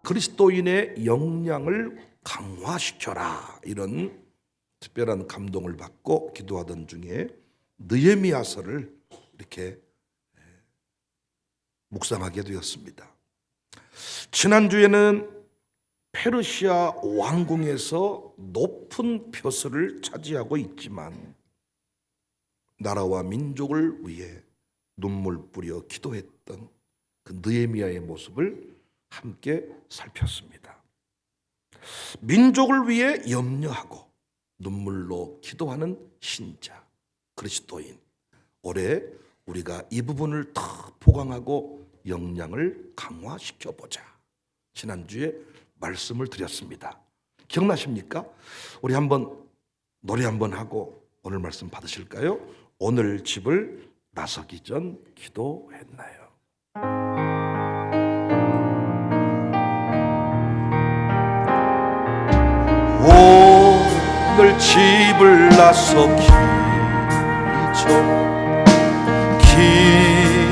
그리스도인의 역량을 강화시켜라, 이런 특별한 감동을 받고 기도하던 중에 느헤미야서를 이렇게 묵상하게 되었습니다. 지난주에는 페르시아 왕궁에서 높은 표수를 차지하고 있지만 나라와 민족을 위해 눈물 뿌려 기도했던 그 느헤미야의 모습을 함께 살폈습니다. 민족을 위해 염려하고 눈물로 기도하는 신자, 그리스도인. 올해 우리가 이 부분을 더 보강하고 역량을 강화시켜보자. 지난주에 말씀을 드렸습니다. 기억나십니까? 우리 한번 노래 한번 하고 오늘 말씀 받으실까요? 오늘 집을 나서기 전 기도했나요? 오늘 집을 나서기 전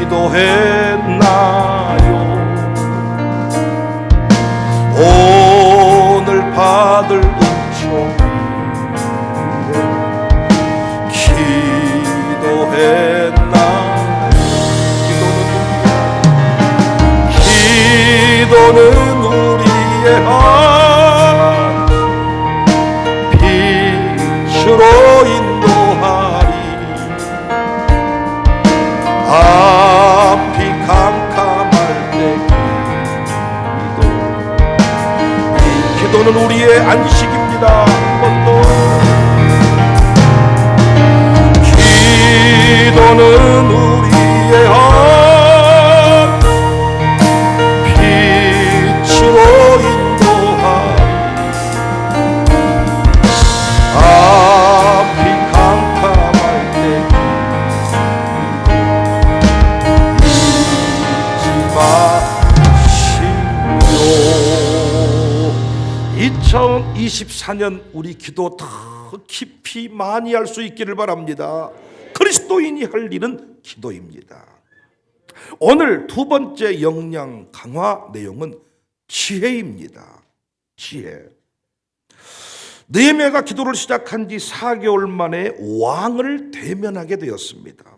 기도했나요? 오늘 받을 은총 기도했나요? 기도는 우리의 빛으로 인도하리. 앞이 캄캄할 때 기도는 우리의 안식입니다. 한 번 더. 기도는 우리의 빛으로 인도하리. 앞이 캄캄할 때 잊지 마시오. 2024년 우리 기도 더 깊이 많이 할 수 있기를 바랍니다. 그리스도인이 할 일은 기도입니다. 오늘 두 번째 역량 강화 내용은 지혜입니다. 지혜. 느헤미야가 기도를 시작한 지 4개월 만에 왕을 대면하게 되었습니다.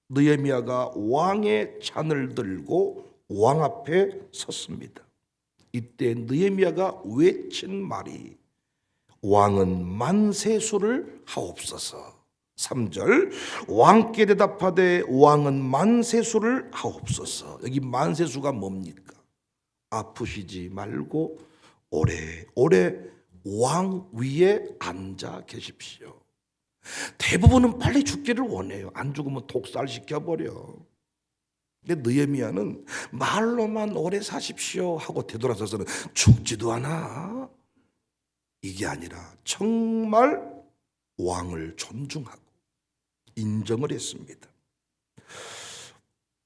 느헤미야가 왕의 잔을 들고 왕 앞에 섰습니다. 이때 느헤미야가 외친 말이 왕은 만세수를 하옵소서. 3절 왕께 대답하되 왕은 만세수를 하옵소서. 여기 만세수가 뭡니까? 아프시지 말고 오래오래 왕 위에 앉아 계십시오. 대부분은 빨리 죽기를 원해요. 안 죽으면 독살시켜버려. 근데 느헤미야는 말로만 오래 사십시오 하고 되돌아서서는 죽지도 않아. 이게 아니라 정말 왕을 존중하고 인정을 했습니다.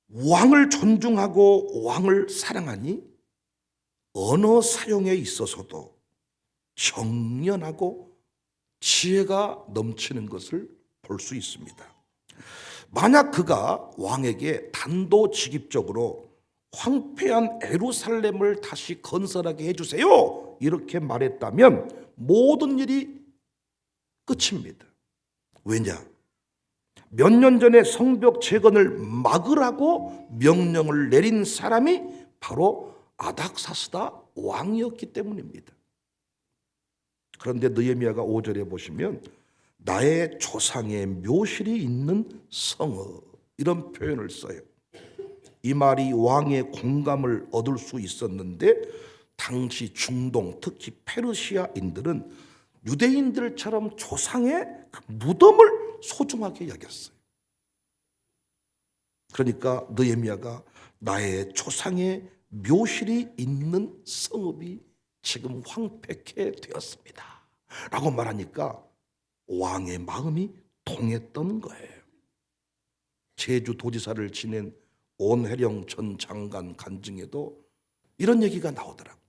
왕을 존중하고 왕을 사랑하니 언어 사용에 있어서도 정연하고 지혜가 넘치는 것을 볼 수 있습니다. 만약 그가 왕에게 단도직입적으로 황폐한 예루살렘을 다시 건설하게 해주세요 이렇게 말했다면 모든 일이 끝입니다. 왜냐? 몇 년 전에 성벽 재건을 막으라고 명령을 내린 사람이 바로 아닥사스다 왕이었기 때문입니다. 그런데 느헤미야가 5절에 보시면 나의 조상의 묘실이 있는 성읍, 이런 표현을 써요. 이 말이 왕의 공감을 얻을 수 있었는데 당시 중동, 특히 페르시아인들은 유대인들처럼 조상의 그 무덤을 소중하게 여겼어요. 그러니까 느헤미야가 나의 조상의 묘실이 있는 성읍이 지금 황폐케 되었습니다 라고 말하니까 왕의 마음이 통했던 거예요. 제주도지사를 지낸 온혜령 전 장관 간증에도 이런 얘기가 나오더라고요.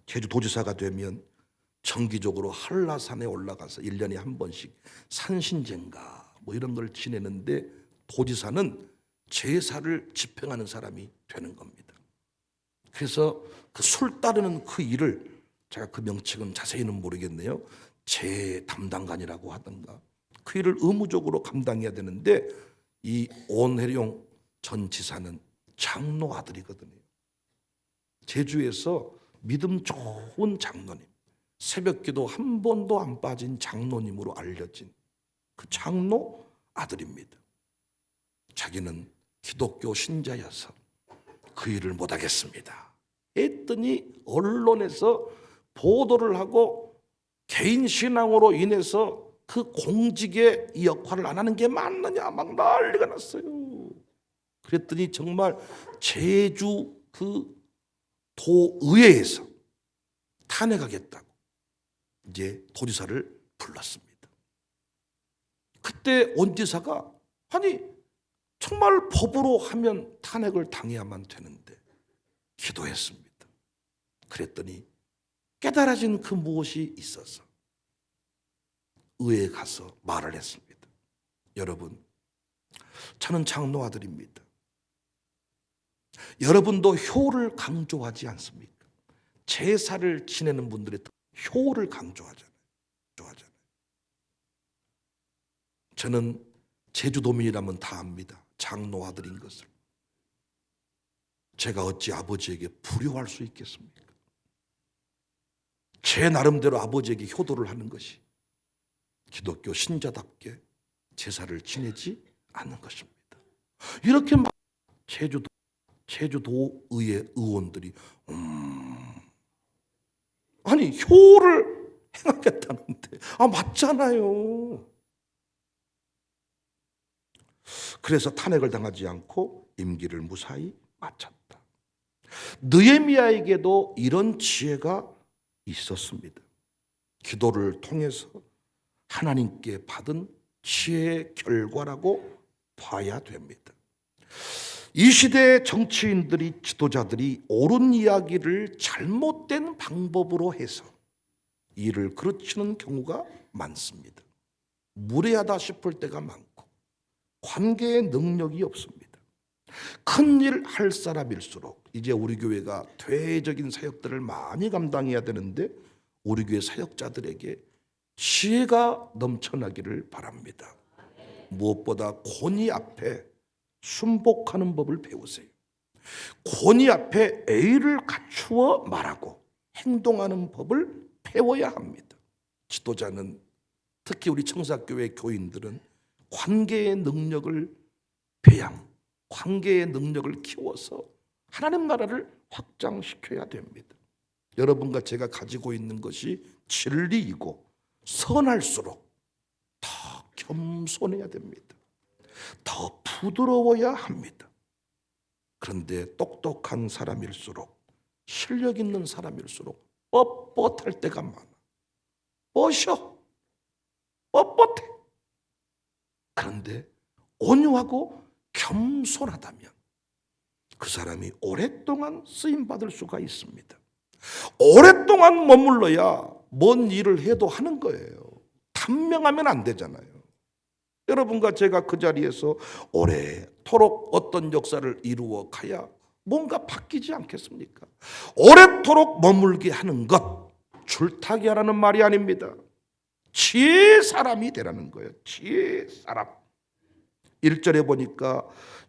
제주도지사가 되면 정기적으로 한라산에 올라가서 1년에 한 번씩 산신제인가 뭐 이런 걸 지내는데 도지사는 제사를 집행하는 사람이 되는 겁니다. 그래서 그 술 따르는 그 일을, 제가 그 명칭은 자세히는 모르겠네요. 제 담당관이라고 하던가, 그 일을 의무적으로 감당해야 되는데, 이 온혜룡 전 지사는 장로 아들이거든요. 제주에서 믿음 좋은 장로님, 새벽기도 한 번도 안 빠진 장로님으로 알려진 그 장로 아들입니다. 자기는 기독교 신자여서 그 일을 못하겠습니다 했더니 언론에서 보도를 하고 개인 신앙으로 인해서 그 공직의 이 역할을 안 하는 게 맞느냐 막 난리가 났어요. 그랬더니 정말 제주 그 도의회에서 탄핵하겠다고 이제 도지사를 불렀습니다. 그때 원지사가 아니 정말 법으로 하면 탄핵을 당해야만 되는데 기도했습니다. 그랬더니 깨달아진 그 무엇이 있어서 의회에 가서 말을 했습니다. 여러분, 저는 장로 아들입니다. 여러분도 효를 강조하지 않습니까? 제사를 지내는 분들의 효를 강조하잖아요. 저는 제주도민이라면 다 압니다. 장로 아들인 것을. 제가 어찌 아버지에게 불효할 수 있겠습니까? 제 나름대로 아버지에게 효도를 하는 것이 기독교 신자답게 제사를 지내지 않는 것입니다. 이렇게 제주도의회 의원들이 아니 효를 행하겠다는데 맞잖아요. 그래서 탄핵을 당하지 않고 임기를 무사히 마쳤다. 느헤미야에게도 이런 지혜가 있었습니다. 기도를 통해서 하나님께 받은 지혜의 결과라고 봐야 됩니다. 이 시대의 정치인들이, 지도자들이 옳은 이야기를 잘못된 방법으로 해서 일을 그르치는 경우가 많습니다. 무례하다 싶을 때가 많고 관계의 능력이 없습니다. 큰일 할 사람일수록 이제 우리 교회가 대외적인 사역들을 많이 감당해야 되는데 우리 교회 사역자들에게 지혜가 넘쳐나기를 바랍니다. 무엇보다 권위 앞에 순복하는 법을 배우세요. 권위 앞에 예의를 갖추어 말하고 행동하는 법을 배워야 합니다. 지도자는, 특히 우리 청사교회 교인들은 관계의 능력을 관계의 능력을 키워서 하나님 나라를 확장시켜야 됩니다. 여러분과 제가 가지고 있는 것이 진리이고 선할수록 더 겸손해야 됩니다. 더 부드러워야 합니다. 그런데 똑똑한 사람일수록, 실력 있는 사람일수록 뻣뻣할 때가 많아. 뻣뻣해. 그런데 온유하고 겸손하다면 그 사람이 오랫동안 쓰임받을 수가 있습니다. 오랫동안 머물러야 뭔 일을 해도 하는 거예요. 단명하면 안 되잖아요. 여러분과 제가 그 자리에서 오래도록 어떤 역사를 이루어 가야 뭔가 바뀌지 않겠습니까? 오래도록 머물게 하는 것, 줄타기 하라는 말이 아닙니다. 지혜의 사람이 되라는 거예요. 지혜의 사람. 1절에 보니까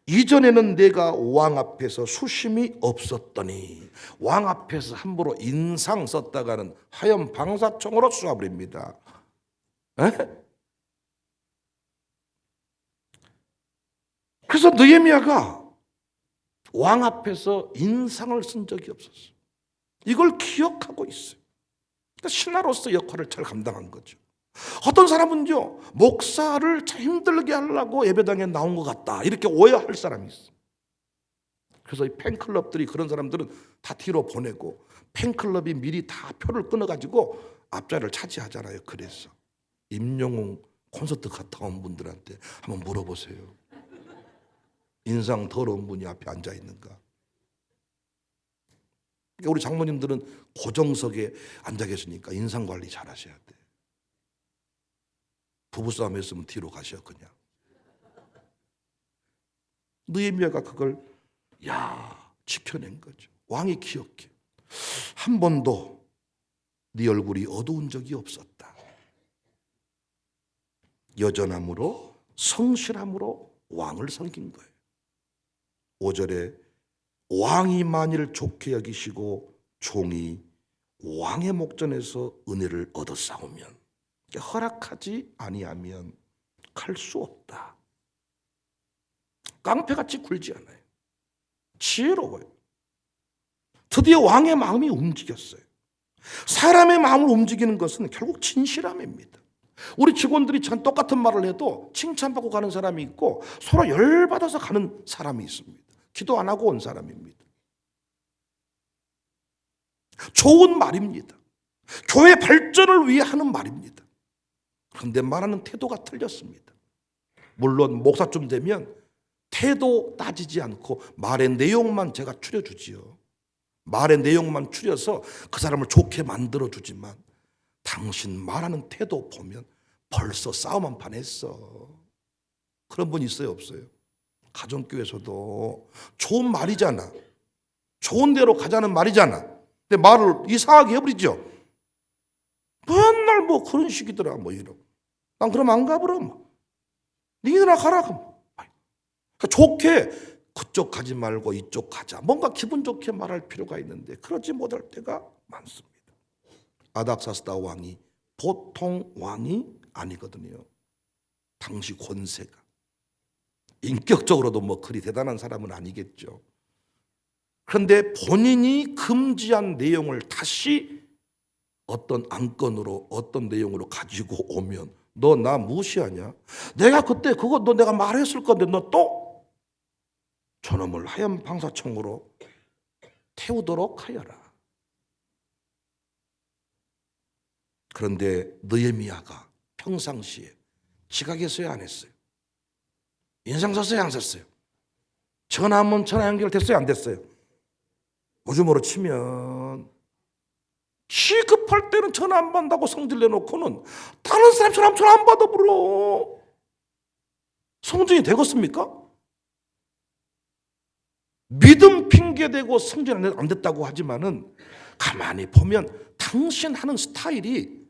이전에는 내가 왕 앞에서 수심이 없었더니, 왕 앞에서 함부로 인상 썼다가는 하얀 방사총으로 쏘아버립니다. 그래서 느헤미야가 왕 앞에서 인상을 쓴 적이 없었어요. 이걸 기억하고 있어요. 그러니까 신하로서 역할을 잘 감당한 거죠. 어떤 사람은요, 목사를 참 힘들게 하려고 예배당에 나온 것 같다 이렇게 오해할 사람이 있어요. 그래서 이 팬클럽들이, 그런 사람들은 다 뒤로 보내고 팬클럽이 미리 다 표를 끊어가지고 앞자리를 차지하잖아요. 그래서 임영웅 콘서트 갔다 온 분들한테 한번 물어보세요. 인상 더러운 분이 앞에 앉아 있는가? 그러니까 우리 장모님들은 고정석에 앉아 계시니까 인상 관리 잘 하셔야 돼. 부부싸움 했으면 뒤로 가셔 그냥. 느헤미야가 그걸 지켜낸 거죠. 왕이 기억해. 한 번도 네 얼굴이 어두운 적이 없었다. 여전함으로 성실함으로 왕을 섬긴 거예요. 5절에 왕이 만일 좋게 여기시고 종이 왕의 목전에서 은혜를 얻어싸우면, 허락하지 아니하면 갈 수 없다. 깡패같이 굴지 않아요. 지혜로워요. 드디어 왕의 마음이 움직였어요. 사람의 마음을 움직이는 것은 결국 진실함입니다. 우리 직원들이 전 똑같은 말을 해도 칭찬받고 가는 사람이 있고 서로 열받아서 가는 사람이 있습니다. 기도 안 하고 온 사람입니다. 좋은 말입니다. 교회 발전을 위해 하는 말입니다. 그런데 말하는 태도가 틀렸습니다. 물론 목사쯤 되면 태도 따지지 않고 말의 내용만 제가 추려주지요. 말의 내용만 추려서 그 사람을 좋게 만들어주지만 당신 말하는 태도 보면 벌써 싸움 한 판 했어. 그런 분 있어요, 없어요? 가정교회에서도 좋은 말이잖아. 좋은 대로 가자는 말이잖아. 근데 말을 이상하게 해버리죠. 맨날 뭐 그런 식이더라 뭐 이러고. 난 그럼 안 가버려. 뭐. 니들아 가라. 그러니까 좋게 그쪽 가지 말고 이쪽 가자. 뭔가 기분 좋게 말할 필요가 있는데 그러지 못할 때가 많습니다. 아닥사스다 왕이 보통 왕이 아니거든요. 당시 권세가. 인격적으로도 뭐 그리 대단한 사람은 아니겠죠. 그런데 본인이 금지한 내용을 다시 어떤 안건으로 어떤 내용으로 가지고 오면 너 나 무시하냐? 내가 그때 그거 너 내가 말했을 건데 너 또 저놈을 하얀 방사청으로 태우도록 하여라. 그런데 느헤미야가 평상시에 지각했어요, 안 했어요? 인상 썼어요, 안 썼어요? 전화 한번 전화 연결됐어요, 안 됐어요? 요즘으로 치면 시급할 때는 전화 안 받는다고 성질 내놓고는 다른 사람 전화 안 받아 불어. 성전이 되겠습니까? 믿음 핑계대고 성전 안 됐다고 하지만은 가만히 보면 당신 하는 스타일이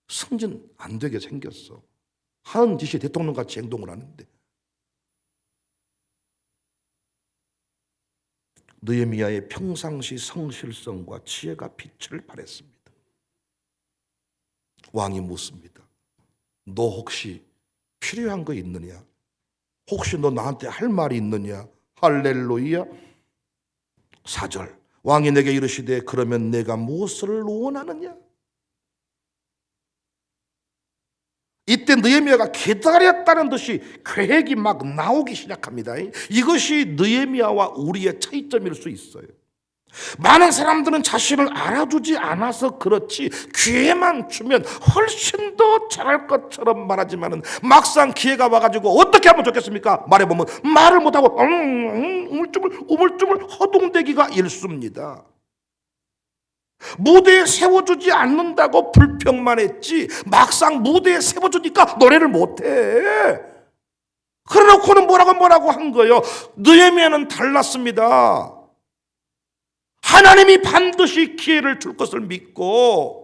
승진 안 되게 생겼어. 하는 짓이 대통령같이 행동을 하는데. 느헤미야의 평상시 성실성과 지혜가 빛을 발했습니다. 왕이 묻습니다. 너 혹시 필요한 거 있느냐? 혹시 너 나한테 할 말이 있느냐? 할렐루야. 4절 왕이 내게 이르시되 그러면 내가 무엇을 원하느냐? 이때 느헤미야가 기다렸다는 듯이 계획이 막 나오기 시작합니다. 이것이 느헤미야와 우리의 차이점일 수 있어요. 많은 사람들은 자신을 알아주지 않아서 그렇지 기회만 주면 훨씬 더 잘할 것처럼 말하지만은 막상 기회가 와가지고 어떻게 하면 좋겠습니까? 말해보면 말을 못하고 우물쭈물 허둥대기가 일쑤입니다. 무대에 세워주지 않는다고 불평만 했지 막상 무대에 세워주니까 노래를 못해. 그래놓고는 뭐라고 한 거예요. 느헤미야는 달랐습니다. 하나님이 반드시 기회를 줄 것을 믿고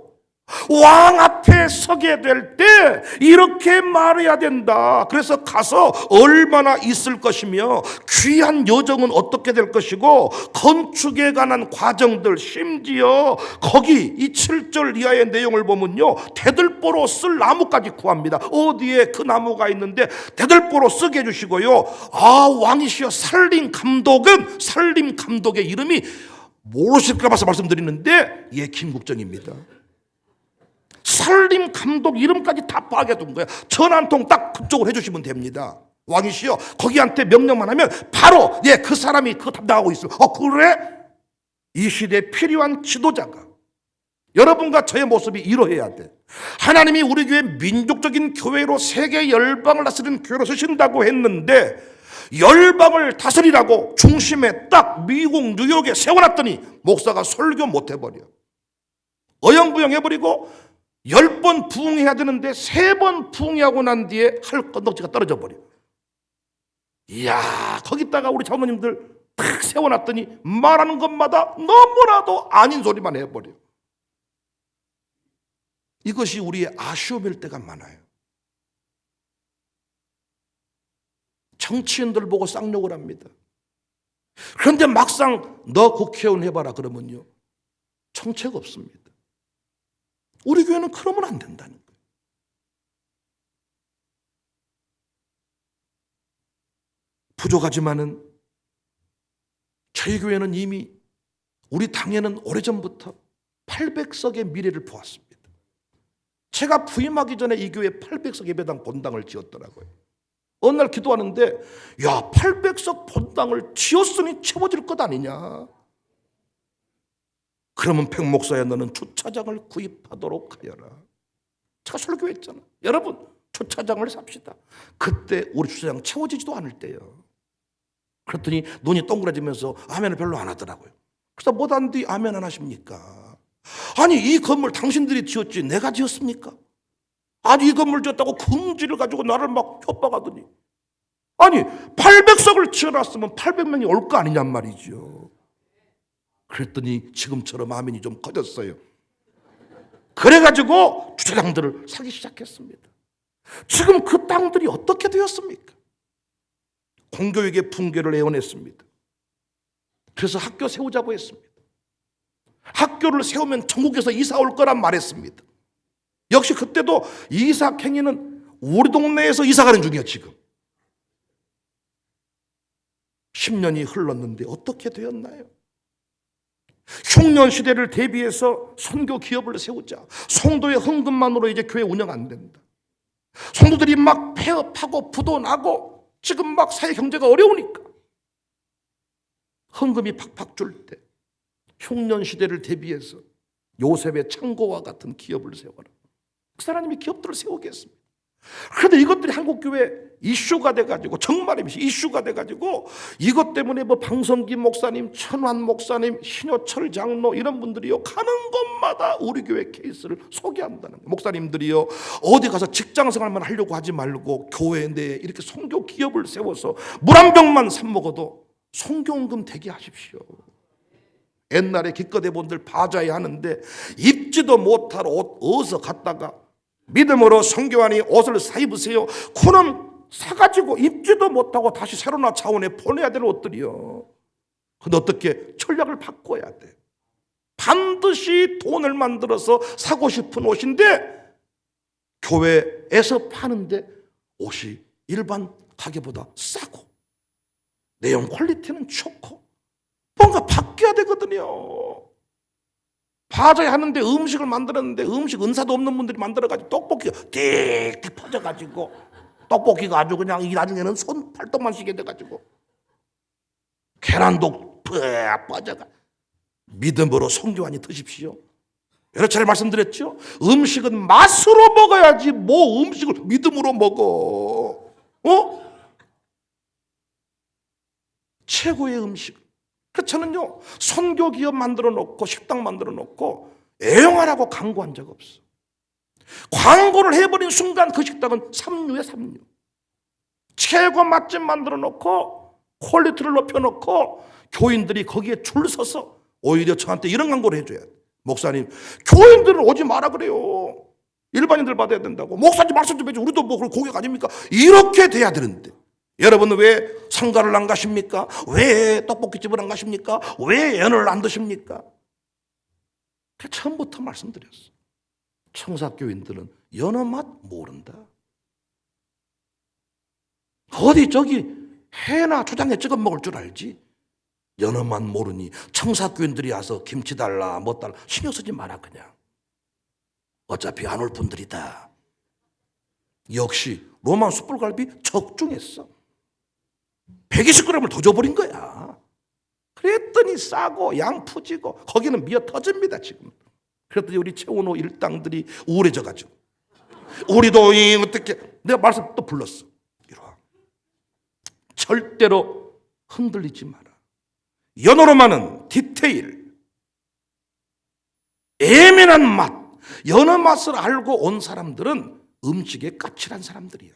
왕 앞에 서게 될 때 이렇게 말해야 된다. 그래서 가서 얼마나 있을 것이며 귀한 여정은 어떻게 될 것이고 건축에 관한 과정들 심지어 거기 이 7절 이하의 내용을 보면요 대들보로 쓸 나무까지 구합니다. 어디에 그 나무가 있는데 대들보로 쓰게 해주시고요. 왕이시여 살림 감독의 이름이 모르실까 봐서 말씀드리는데 김국정입니다. 살림 감독 이름까지 다 파악해둔 거야. 전화 한 통 딱 그쪽으로 해주시면 됩니다. 왕이시여 거기한테 명령만 하면 바로 그 사람이 그거 담당하고 있어요. 그래? 이 시대에 필요한 지도자가 여러분과 저의 모습이 이러해야 돼. 하나님이 우리 교회 민족적인 교회로 세계 열방을 다스리는 교회로 쓰신다고 했는데 열방을 다스리라고 중심에 딱 미국 뉴욕에 세워놨더니 목사가 설교 못 해버려. 어영부영 해버리고 10번 부흥해야 되는데 3번 부흥하고 난 뒤에 할 건덕지가 떨어져 버려. 이야 거기다가 우리 장로님들 탁 탁 세워놨더니 말하는 것마다 너무나도 아닌 소리만 해버려. 이것이 우리의 아쉬움일 때가 많아요. 정치인들 보고 쌍욕을 합니다. 그런데 막상 너 국회의원 해봐라 그러면요, 정책 없습니다. 우리 교회는 그러면 안 된다는 거예요. 부족하지만은 저희 교회는 이미 우리 당에는 오래전부터 800석의 미래를 보았습니다. 제가 부임하기 전에 이 교회 800석 예배당 본당을 지었더라고요. 어느 날 기도하는데, 야, 800석 본당을 지었으니 채워질 것 아니냐. 그러면 백 목사야, 너는 주차장을 구입하도록 하여라. 제가 설교했잖아. 여러분, 주차장을 삽시다. 그때 우리 주차장 채워지지도 않을 때요. 그랬더니 눈이 동그라지면서 아멘을 별로 안 하더라고요. 그래서 못한 뒤 아멘 안 하십니까? 아니, 이 건물 당신들이 지었지 내가 지었습니까? 아니, 이 건물 지었다고 긍지를 가지고 나를 막 협박하더니, 아니 800석을 지어놨으면 800명이 올 거 아니냔 말이죠. 그랬더니 지금처럼 아멘이 좀 커졌어요. 그래가지고 주차장들을 사기 시작했습니다. 지금 그 땅들이 어떻게 되었습니까? 공교육의 붕괴를 예언했습니다. 그래서 학교 세우자고 했습니다. 학교를 세우면 전국에서 이사 올 거란 말했습니다. 역시 그때도 이삭 행위는 우리 동네에서 이사 가는 중이야. 지금 10년이 흘렀는데 어떻게 되었나요? 흉년 시대를 대비해서 선교 기업을 세우자. 성도의 헌금만으로 이제 교회 운영 안 된다. 성도들이 막 폐업하고 부도 나고 지금 막 사회 경제가 어려우니까 헌금이 팍팍 줄 때 흉년 시대를 대비해서 요셉의 창고와 같은 기업을 세워라. 그 사람이 기업들을 세우게 했습니다. 그런데 이것들이 한국교회 이슈가 돼가지고, 정말 이슈가 돼가지고, 이것 때문에 뭐 방성기 목사님, 천환 목사님, 신효철 장로 이런 분들이요, 가는 곳마다 우리 교회 케이스를 소개한다는 거예요. 목사님들이요, 어디 가서 직장 생활만 하려고 하지 말고 교회 내에 이렇게 선교 기업을 세워서 물 한 병만 사 먹어도 선교헌금 되게 하십시오. 옛날에 기껏해 본들 바자회 하는데 입지도 못할 옷 어디서 갔다가 믿음으로 선교하니 옷을 사 입으세요. 그는 사가지고 입지도 못하고 다시 새로나 차원에 보내야 될 옷들이요. 근데 어떻게 전략을 바꿔야 돼. 반드시 돈을 만들어서 사고 싶은 옷인데 교회에서 파는데 옷이 일반 가게보다 싸고 내용 퀄리티는 좋고 뭔가 바뀌어야 되거든요. 바자회 하는데 음식을 만들었는데 음식 은사도 없는 분들이 만들어가지고 떡볶이가 띡띡 퍼져가지고 떡볶이가 아주 그냥 이 나중에는 손 팔떡만 쉬게 돼가지고 계란도 퍼져가. 믿음으로 성교하니 드십시오. 여러 차례 말씀드렸죠. 음식은 맛으로 먹어야지 뭐 음식을 믿음으로 먹어. 최고의 음식. 저는요, 선교 기업 만들어 놓고 식당 만들어 놓고 애용하라고 광고한 적 없어. 광고를 해버린 순간 그 식당은 삼류에 삼류. 최고 맛집 만들어 놓고 퀄리티를 높여 놓고 교인들이 거기에 줄 서서 오히려 저한테 이런 광고를 해줘야 돼. 목사님, 교인들은 오지 마라 그래요. 일반인들 받아야 된다고. 목사님 말씀 좀 해줘. 우리도 뭐 고객 아닙니까? 이렇게 돼야 되는데 여러분은 왜 상가를 안 가십니까? 왜 떡볶이집을 안 가십니까? 왜 연어를 안 드십니까? 처음부터 말씀드렸어. 청사교인들은 연어 맛 모른다. 어디 저기 회나 초장에 찍어 먹을 줄 알지. 연어 맛 모르니 청사교인들이 와서 김치 달라 뭐 달라 신경 쓰지 마라 그냥. 어차피 안 올 분들이다. 역시 로마 숯불갈비 적중했어. 120g을 더 줘버린 거야. 그랬더니 싸고 양 푸지고 거기는 미어 터집니다 지금. 그랬더니 우리 최원호 일당들이 우울해져가지고 우리도 어떻게 내가 말씀 또 불렀어. 이러한 절대로 흔들리지 마라. 연어로만은 디테일, 예민한 맛, 연어 맛을 알고 온 사람들은 음식에 까칠한 사람들이야.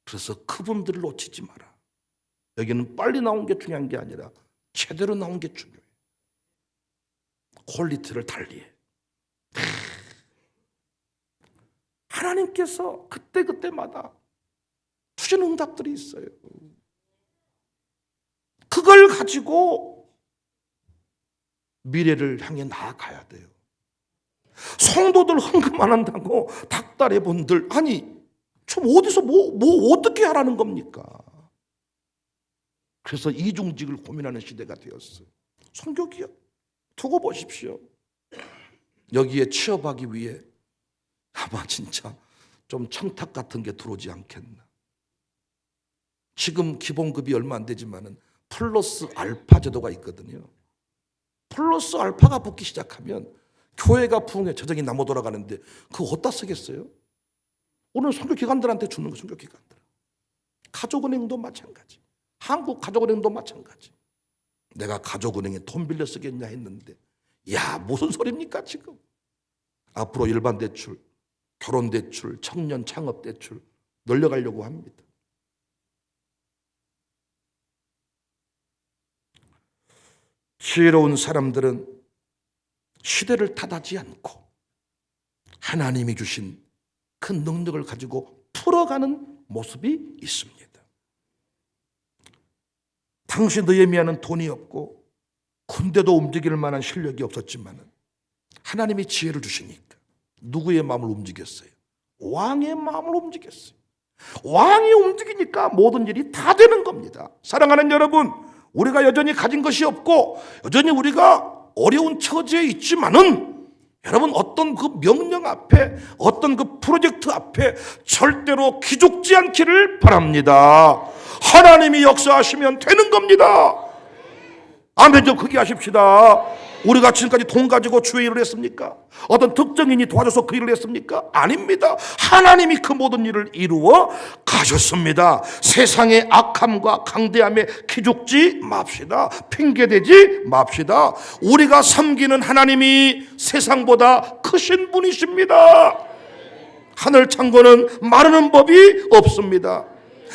그래서 그분들을 놓치지 마라. 여기는 빨리 나온 게 중요한 게 아니라 제대로 나온 게 중요해요. 퀄리티를 달리해. 하나님께서 그때그때마다 주신 응답들이 있어요. 그걸 가지고 미래를 향해 나아가야 돼요. 성도들 헌금 안 한다고 닥달해 본들, 아니 좀 어디서 뭐 어떻게 하라는 겁니까? 그래서 이중직을 고민하는 시대가 되었어요. 성교기업 두고 보십시오. 여기에 취업하기 위해 아마 진짜 좀 청탁 같은 게 들어오지 않겠나. 지금 기본급이 얼마 안 되지만은 플러스 알파 제도가 있거든요. 플러스 알파가 붙기 시작하면 교회가 부흥에 저정이 나무 돌아가는데 그거 어디다 쓰겠어요? 오늘 선교기관들한테 주는 거, 선교기관들. 가족은행도 마찬가지. 한국가족은행도 마찬가지. 내가 가족은행에 돈 빌려 쓰겠냐 했는데, 야, 무슨 소리입니까 지금? 앞으로 일반 대출, 결혼 대출, 청년 창업 대출 늘려가려고 합니다. 지혜로운 사람들은 시대를 탓하지 않고 하나님이 주신 그 능력을 가지고 풀어가는 모습이 있습니다. 당시 느헤미야는 돈이 없고 군대도 움직일 만한 실력이 없었지만 하나님이 지혜를 주시니까 누구의 마음을 움직였어요? 왕의 마음을 움직였어요. 왕이 움직이니까 모든 일이 다 되는 겁니다. 사랑하는 여러분, 우리가 여전히 가진 것이 없고 여전히 우리가 어려운 처지에 있지만은 여러분, 어떤 그 명령 앞에, 어떤 그 프로젝트 앞에 절대로 기죽지 않기를 바랍니다. 하나님이 역사하시면 되는 겁니다. 아멘 좀 크게 하십시다. 우리가 지금까지 돈 가지고 주의 일을 했습니까? 어떤 특정인이 도와줘서 그 일을 했습니까? 아닙니다. 하나님이 그 모든 일을 이루어 가셨습니다. 세상의 악함과 강대함에 기죽지 맙시다. 핑계대지 맙시다. 우리가 섬기는 하나님이 세상보다 크신 분이십니다. 하늘 창고는 마르는 법이 없습니다.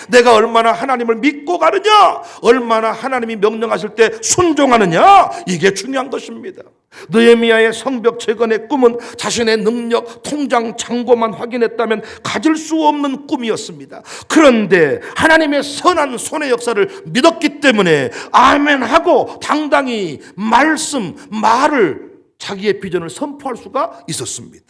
내가 얼마나 하나님을 믿고 가느냐, 얼마나 하나님이 명령하실 때 순종하느냐, 이게 중요한 것입니다. 느헤미야의 성벽 재건의 꿈은 자신의 능력, 통장 잔고만 확인했다면 가질 수 없는 꿈이었습니다. 그런데 하나님의 선한 손의 역사를 믿었기 때문에 아멘하고 당당히 말을 자기의 비전을 선포할 수가 있었습니다.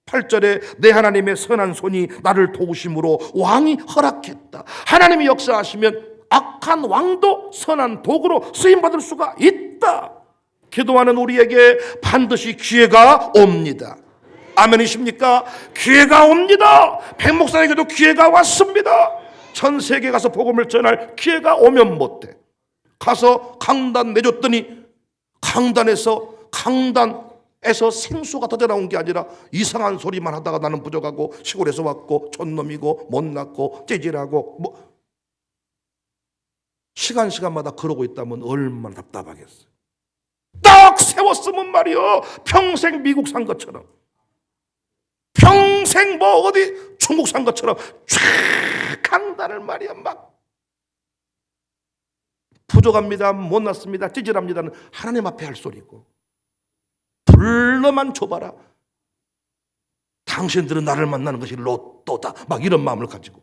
8절에 내 하나님의 선한 손이 나를 도우심으로 왕이 허락했다. 하나님이 역사하시면 악한 왕도 선한 도구로 쓰임받을 수가 있다. 기도하는 우리에게 반드시 기회가 옵니다. 아멘이십니까? 기회가 옵니다. 백 목사에게도 기회가 왔습니다. 전 세계에 가서 복음을 전할 기회가 오면 못해. 가서 강단 내줬더니 강단에서 생수가 터져나온 게 아니라 이상한 소리만 하다가 나는 부족하고 시골에서 왔고 촌놈이고 못났고 찌질하고 시간마다 그러고 있다면 얼마나 답답하겠어요. 딱 세웠으면 말이요, 평생 미국 산 것처럼, 평생 어디 중국 산 것처럼 쫙 강단을 말이야 막 부족합니다, 못났습니다, 찌질합니다는 하나님 앞에 할 소리고, 불러만 줘봐라, 당신들은 나를 만나는 것이 로또다, 막 이런 마음을 가지고.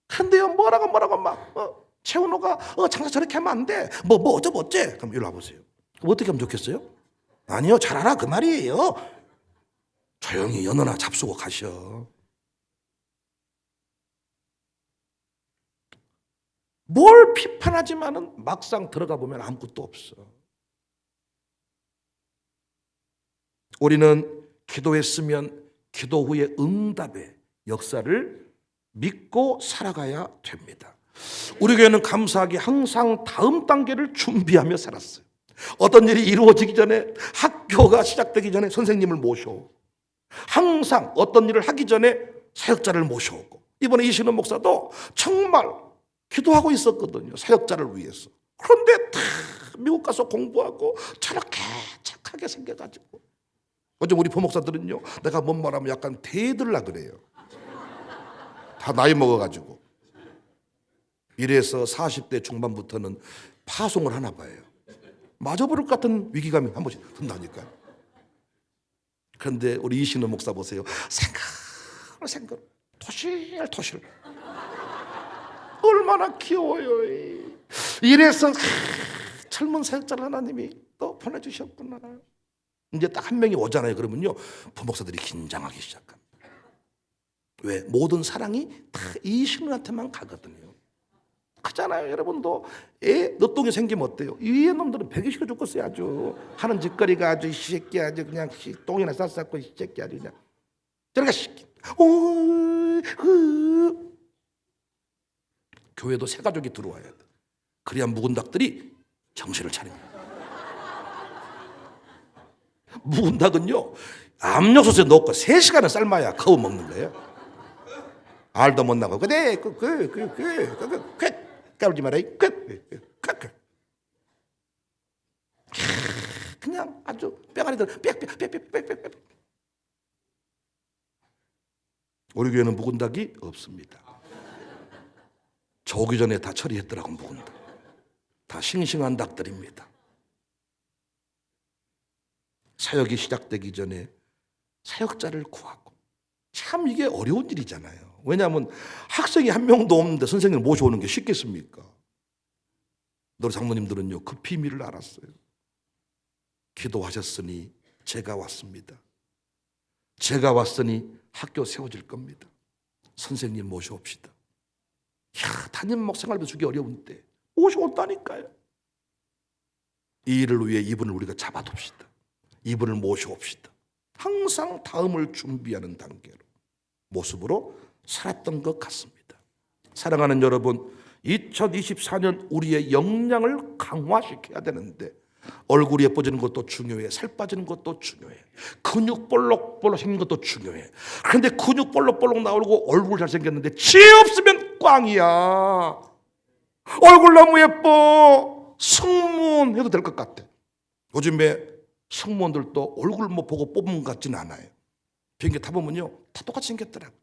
근데요, 뭐라고 막 최은호가 장사 저렇게 하면 안 돼, 어째 그럼 이리 와보세요. 그럼 어떻게 하면 좋겠어요? 아니요, 잘하라 그 말이에요. 조용히 연어나 잡수고 가셔. 뭘 비판하지만은 막상 들어가 보면 아무것도 없어. 우리는 기도했으면 기도 후에 응답의 역사를 믿고 살아가야 됩니다. 우리 교회는 감사하게 항상 다음 단계를 준비하며 살았어요. 어떤 일이 이루어지기 전에, 학교가 시작되기 전에 선생님을 모셔오고, 항상 어떤 일을 하기 전에 사역자를 모셔오고, 이번에 이신원 목사도 정말 기도하고 있었거든요, 사역자를 위해서. 그런데 다 미국 가서 공부하고 저렇게 착하게 생겨가지고, 어제 우리 부목사들은요, 내가 뭔 말하면 약간 대들라 그래요. 다 나이 먹어가지고. 이래서 40대 중반부터는 파송을 하나 봐요. 맞아버릴 것 같은 위기감이 한 번씩 든다니까요. 그런데 우리 이신호 목사 보세요. 생글 토실 얼마나 귀여워요. 이래서 젊은 사역자를 하나님이 또 보내주셨구나. 이제 딱 한 명이 오잖아요. 그러면요 부목사들이 긴장하기 시작합니다. 왜? 모든 사랑이 다 이신호한테만 가거든요. 크잖아요. 여러분도 애 늦둥이 생기면 어때요? 이 놈들은 배기 싫어 죽겠어요. 아주 하는 짓거리가 아주 이 새끼 아주 그냥 똥이나 쌌고 이 새끼 아주 그냥 저리가 새끼. 교회도 새 가족이 들어와야 돼. 그래야 묵은 닭들이 정신을 차립니다. 묵은 닭은요 압력솥에 넣고 3시간을 삶아야 거우 먹는 거예요. 알도 못 나고 그래 까불지 마라. 그냥 아주 뼈가리들 빽. 우리 교회는 묵은 닭이 없습니다. 저 오기 전에 다 처리했더라고. 묵은 닭 다 싱싱한 닭들입니다. 사역이 시작되기 전에 사역자를 구하고, 참 이게 어려운 일이잖아요. 왜냐하면 학생이 한 명도 없는데 선생님을 모셔오는 게 쉽겠습니까? 너희 장로님들은요 그 비밀을 알았어요. 기도하셨으니 제가 왔습니다. 제가 왔으니 학교 세워질 겁니다. 선생님 모셔옵시다. 담임 목생활비 주기 어려운데 모셔온다니까요. 이 일을 위해 이분을 우리가 잡아둡시다. 이분을 모셔옵시다. 항상 다음을 준비하는 단계로 모습으로 살았던 것 같습니다. 사랑하는 여러분, 2024년 우리의 역량을 강화시켜야 되는데 얼굴이 예뻐지는 것도 중요해. 살 빠지는 것도 중요해. 근육 볼록볼록 생긴 것도 중요해. 그런데 근육 볼록볼록 나오고 얼굴 잘생겼는데 지혜 없으면 꽝이야. 얼굴 너무 예뻐. 승무원 해도 될 것 같아. 요즘에 승무원들도 얼굴 뭐 보고 뽑은 것 같지는 않아요. 비행기 타보면요 다 똑같이 생겼더라고.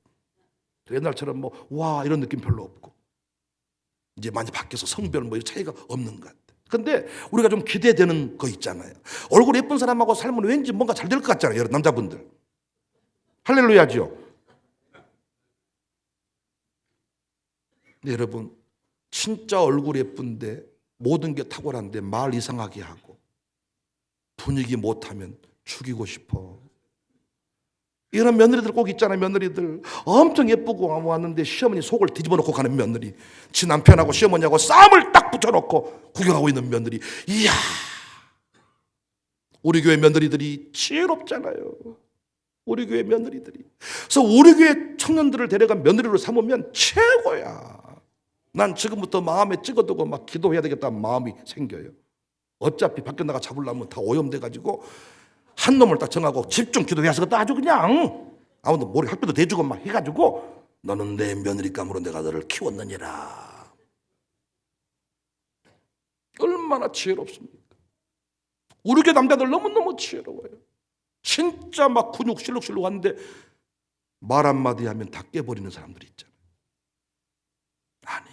옛날처럼 뭐 와 이런 느낌 별로 없고, 이제 많이 바뀌어서 성별 뭐 차이가 없는 것 같아. 근데 우리가 좀 기대되는 거 있잖아요. 얼굴 예쁜 사람하고 살면 왠지 뭔가 잘 될 것 같잖아요. 여러분 남자분들 할렐루야죠. 네, 여러분 진짜 얼굴 예쁜데 모든 게 탁월한데 말 이상하게 하고 분위기 못하면 죽이고 싶어. 이런 며느리들 꼭 있잖아요. 며느리들 엄청 예쁘고 왔는데 시어머니 속을 뒤집어 놓고 가는 며느리, 지 남편하고 시어머니하고 싸움을 딱 붙여놓고 구경하고 있는 며느리. 이야, 우리 교회 며느리들이 지혜롭잖아요. 우리 교회 며느리들이. 그래서 우리 교회 청년들을 데려간 며느리로 삼으면 최고야. 난 지금부터 마음에 찍어두고 막 기도해야 되겠다는 마음이 생겨요. 어차피 밖에 나가 잡으려면 다 오염돼가지고 한 놈을 딱 정하고 집중 기도해서 그것도 아주 그냥 아무도 머리 학비도 대주고 막 해가지고 너는 내 며느리감으로 내가 너를 키웠느니라. 얼마나 지혜롭습니까? 우리 교회 남자들 너무너무 지혜로워요. 진짜 막 근육 실룩실룩 하는데 말 한마디 하면 다 깨버리는 사람들이 있잖아요. 아니,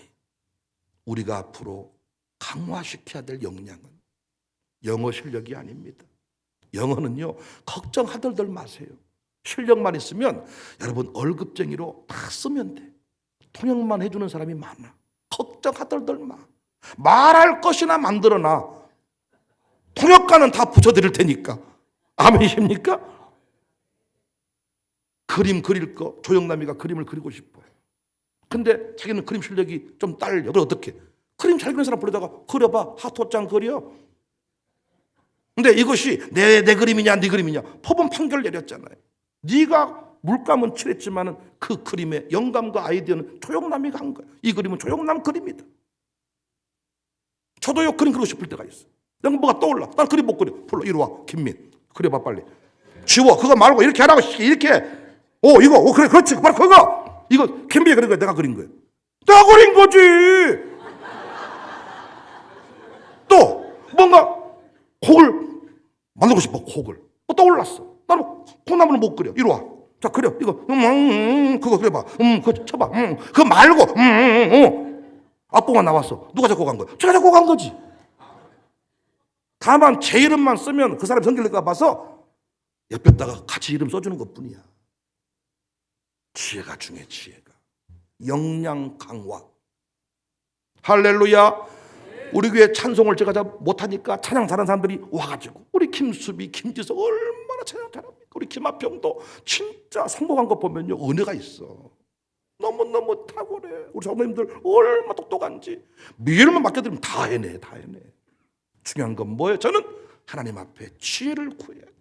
우리가 앞으로 강화시켜야 될 역량은 영어 실력이 아닙니다. 영어는요 걱정하들들 마세요. 실력만 있으면 여러분 월급쟁이로 다 쓰면 돼. 통역만 해주는 사람이 많아. 걱정하들들 마. 말할 것이나 만들어놔. 통역가는 다 붙여드릴 테니까. 아멘이십니까? 그림 그릴 거 조영남이가 그림을 그리고 싶어. 근데 자기는 그림 실력이 좀 딸려. 그래 어떻게? 그림 잘 그리는 사람 불러다가 그려봐. 하토장 그려. 근데 이것이 내 그림이냐 네 그림이냐 법원 판결 내렸잖아요. 네가 물감은 칠했지만은 그 그림의 영감과 아이디어는 조영남이가 한 거야. 이 그림은 조영남 그림이다. 저도요 그림 그리고 싶을 때가 있어. 내가 뭐가 떠올라. 난 그림 못 그려. 불러 이리 와 김민 그려봐 빨리. 지워 그거 말고 이렇게 하라고 이렇게. 이거 그래 그렇지 바로 그거. 이거 김민이 그린 거야. 내가 그린 거야. 내가 그린 거지. 또 뭔가 콕을 만들고 싶어. 콕을 떠올랐어. 나는 콩나물은 못 그려. 이리 와. 자 그려. 이거 그거 그려봐. 그거 쳐봐. 그거 말고 악보가 나왔어. 누가 작곡한 거야? 제가 작곡한 거지. 다만 제 이름만 쓰면 그 사람이 성질낼까 봐서 옆에다가 같이 이름 써주는 것뿐이야. 지혜가 중요해. 지혜가. 역량 강화. 할렐루야. 우리 교회 찬송을 제가 잘 못하니까 찬양 잘하는 사람들이 와가지고 우리 김수비, 김지석 얼마나 찬양 잘합니까? 우리 김하평도 진짜 성공한 거 보면요 은혜가 있어. 너무너무 탁월해. 우리 장로님들 얼마나 똑똑한지 미련만 맡겨드리면 다 해내. 다 해내. 중요한 건 뭐예요? 저는 하나님 앞에 지혜를 구해야 돼.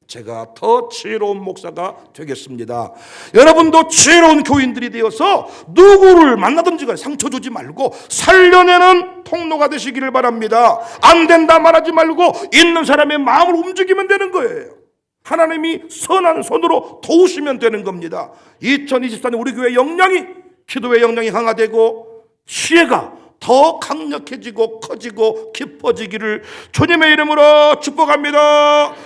제가 더 지혜로운 목사가 되겠습니다. 여러분도 지혜로운 교인들이 되어서 누구를 만나든지 간에 상처 주지 말고 살려내는 통로가 되시기를 바랍니다. 안 된다 말하지 말고 있는 사람의 마음을 움직이면 되는 거예요. 하나님이 선한 손으로 도우시면 되는 겁니다. 2024년 우리 교회 역량이, 기도의 역량이 강화되고 지혜가 더 강력해지고 커지고 깊어지기를 주님의 이름으로 축복합니다.